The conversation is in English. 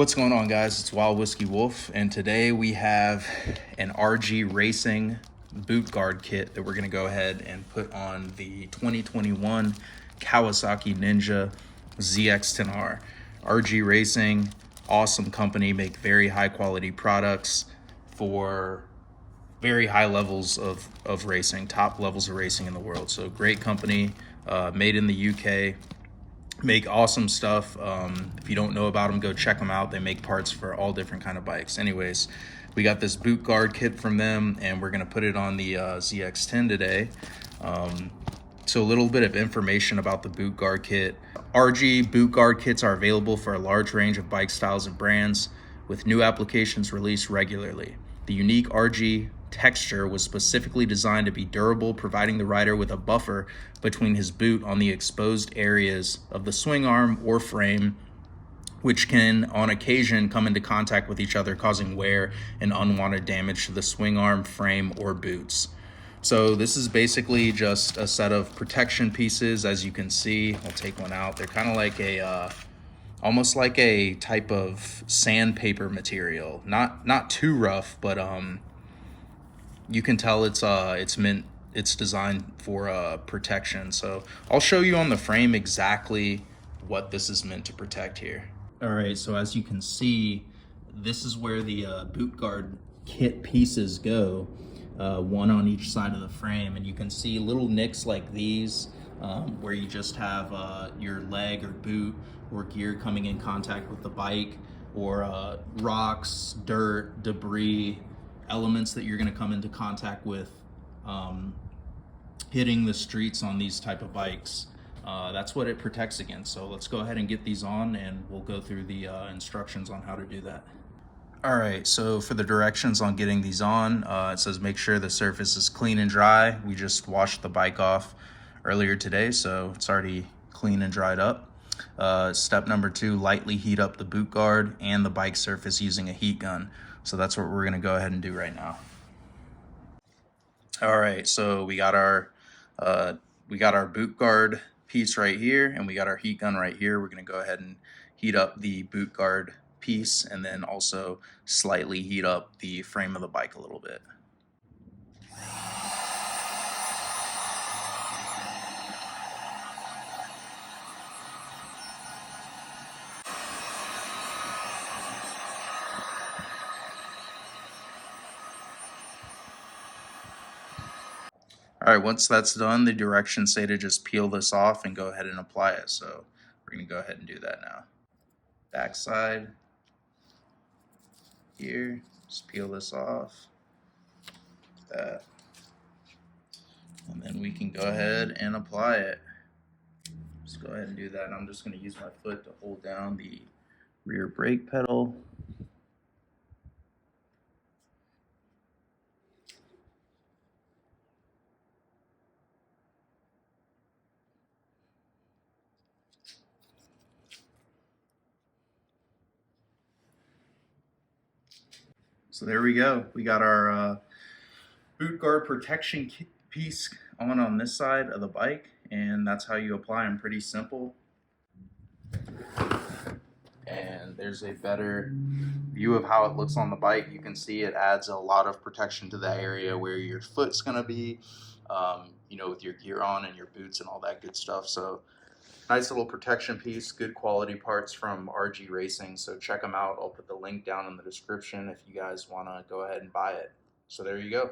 What's going on, guys? It's Wild Whiskey Wolf, and today we have an RG Racing Boot Guard Kit that we're going to go ahead and put on the 2021 Kawasaki Ninja ZX10R. RG Racing, awesome company, make very high quality products for very high levels of racing, top levels of racing in the world. So great company, made in the UK. Make awesome stuff. If you don't know about them, go check them out. They make parts for all different kind of bikes. Anyways, we got this boot guard kit from them, and we're gonna put it on the ZX10 today. So a little bit of information about the boot guard kit. RG boot guard kits are available for a large range of bike styles and brands, with new applications released regularly. The unique RG texture was specifically designed to be durable, providing the rider with a buffer between his boot on the exposed areas of the swing arm or frame, which can on occasion come into contact with each other, causing wear and unwanted damage to the swing arm, frame, or boots. So this is basically just a set of protection pieces. As you can see, I'll take one out. They're kind of like a almost like a type of sandpaper material, not too rough, but you can tell it's designed for protection. So I'll show you on the frame exactly what this is meant to protect here. All right, so as you can see, this is where the boot guard kit pieces go, one on each side of the frame, and you can see little nicks like these where you just have your leg or boot or gear coming in contact with the bike, or rocks, dirt, debris, elements that you're going to come into contact with hitting the streets on these type of bikes. That's what it protects against. So let's go ahead and get these on, and we'll go through the instructions on how to do that. All right, so for the directions on getting these on, it says make sure the surface is clean and dry. We just washed the bike off earlier today, so it's already clean and dried up. Step number 2, lightly heat up the boot guard and the bike surface using a heat gun. So that's what we're gonna go ahead and do right now. All right, so we got our boot guard piece right here, and we got our heat gun right here. We're gonna go ahead and heat up the boot guard piece, and then also slightly heat up the frame of the bike a little bit. All right, once that's done, the directions say to just peel this off and go ahead and apply it. So we're gonna go ahead and do that now. Back side here, just peel this off, that. And then we can go ahead and apply it. Just go ahead and do that. I'm just gonna use my foot to hold down the rear brake pedal. So there we go. We got our boot guard protection piece on this side of the bike, and that's how you apply them. Pretty simple. And there's a better view of how it looks on the bike. You can see it adds a lot of protection to the area where your foot's gonna be, you know, with your gear on and your boots and all that good stuff. So nice little protection piece, good quality parts from RG Racing. So check them out. I'll put the link down in the description if you guys wanna go ahead and buy it. So there you go.